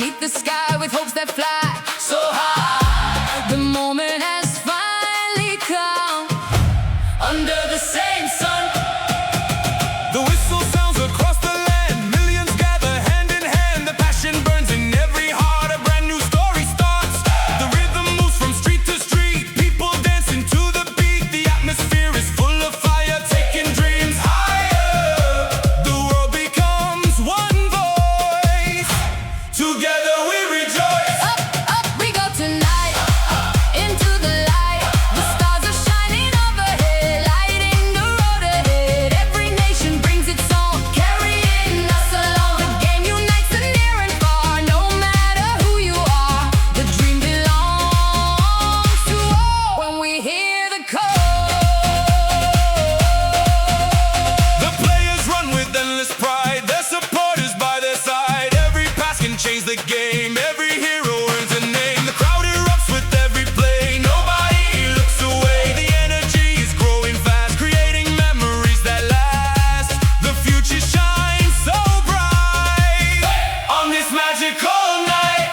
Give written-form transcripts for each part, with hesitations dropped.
beneath the sky with hopes that fly so high. The moment has finally come under the same sun. The whistle sounds across the land. Millions gather hand in hand. The passion burns in every heart. A brand new story starts. The rhythm moves from street to street. People dancing to the beat. The atmosphere is full of fire, taking dreams higher. The world becomes one voice. Together we rejoice. Up, up we go tonight, into the light. The stars are shining overhead, lighting the road ahead. Every nation brings its song, carrying us along. The game unites the near and far, no matter who you are. The dream belongs to all when we hear the call. The players run with endless pride. Their supporters by their side. Every pass can change the game. Every hero earns a name. The crowd erupts with every play. Nobody looks away. The energy is growing fast, creating memories that last. The future shines so bright on this magical night.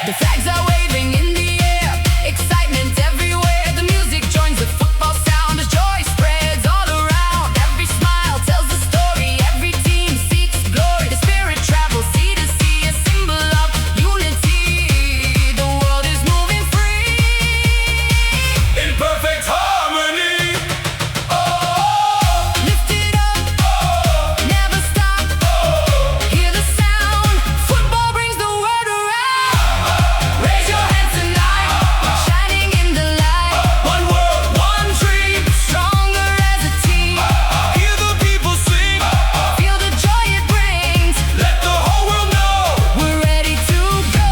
The flags are waving in the air, excitement everywhere. The music joins the football sound as joy spreads all around. Every smile tells a story, every team seeks glory. The spirit travels sea to sea, a symbol of unity. The world is moving free In perfect harmony. Lift it up, never stop. Hear the sound, football brings the word around. Raise your hands tonight, shining in the light. One world, one dream. Stronger as a team, Hear the people sing. feel the joy it brings. Let the whole world know. We're ready to go.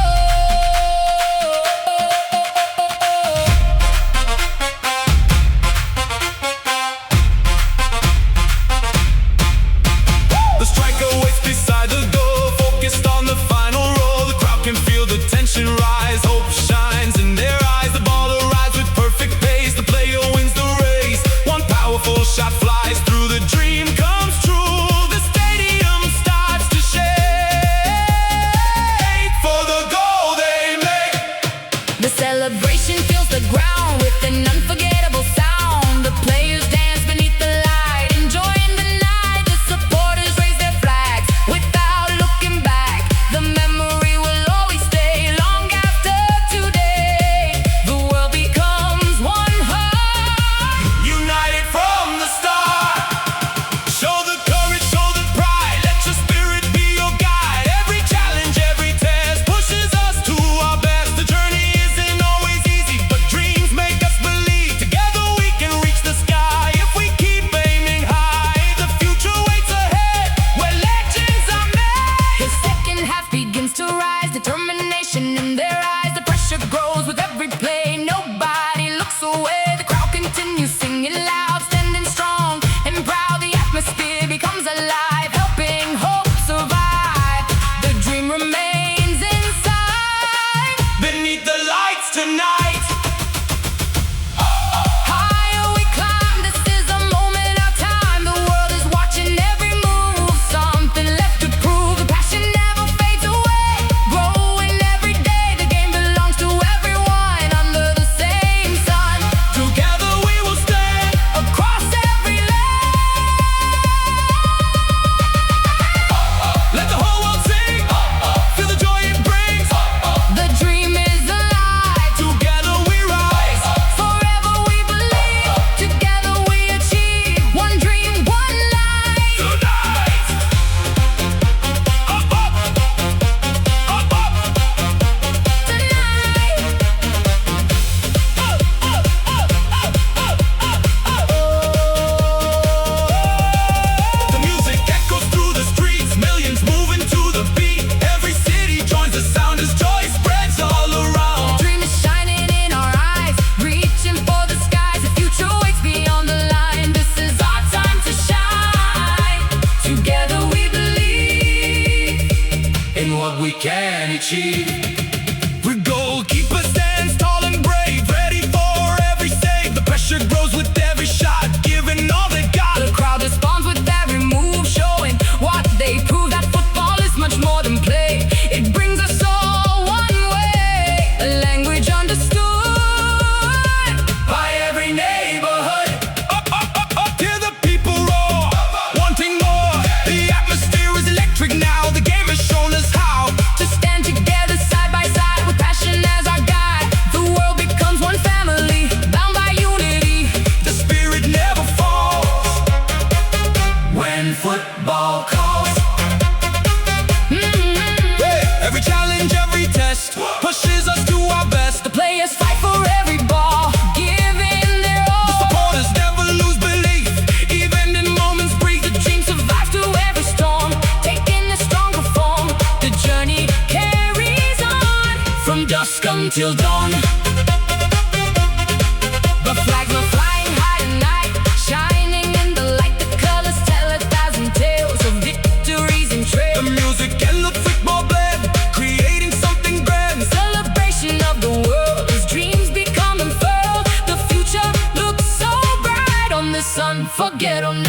The striker waits beside the goal, focused on the final roll. The crowd can feel the tension rise. Hope shines in their eyes. The ball arrives with perfect pace. The player wins the race. One powerful shot flies through. The dream comes true. The stadium starts to shake for the goal they make. The celebration fills the ground with an unforgettable sound. The players dance beneath the light, enjoying the night. The supporters raise their flags without looking back. The memory will always stay long after today. The world becomes one heart. United from the start. Show the courage, show the pride. Let your spirit be your guide. Every challenge, every test pushes us to our best. The journey isn't always easy, but dreams make us believe. Together we can reach the sky if we keep aiming high. The future waits ahead, where legends are made. The second half begins to rise, determination in their eyes. The pressure grows with every play, nobody looks away. The crowd continues singing loud, standing strong and proud. The atmosphere becomes alive, helping hope survive. The dream remains inside. Beneath the lights tonight. Higher we climb, this is a moment of time. The world is watching every move, something left to prove. The passion never fades away, growing every day. The game belongs to everyone under the same sun. Together we will stand. Across every land, Let the whole world sing. Feel the joy it brings. the dream is alive. Together we rise. Forever we believe, together we achieve. One dream, one life. Tonight. Up, up. Up, up. Tonight. The music echoes through the streets, millions moving to the beat. Every city joins the sound as joy spreads all around. Dream is shining in our eyes, reaching for the skies. The future waits beyond the line. This is our time to shine. Together we believe In what we can achieve. We're goalkeepers stands tall and brave, ready for every save. The pressure grows with every shot, giving all they got. the crowd responds with every move, showing what they prove. That football is much more than play. It brings come till dawn. The flags were flying high at night, shining in the light. The colors tell 1,000 tales of victories and trails. The music and the football blend, creating something grand. Celebration of the world as dreams become unfurled. The future looks so bright on this unforgettable night.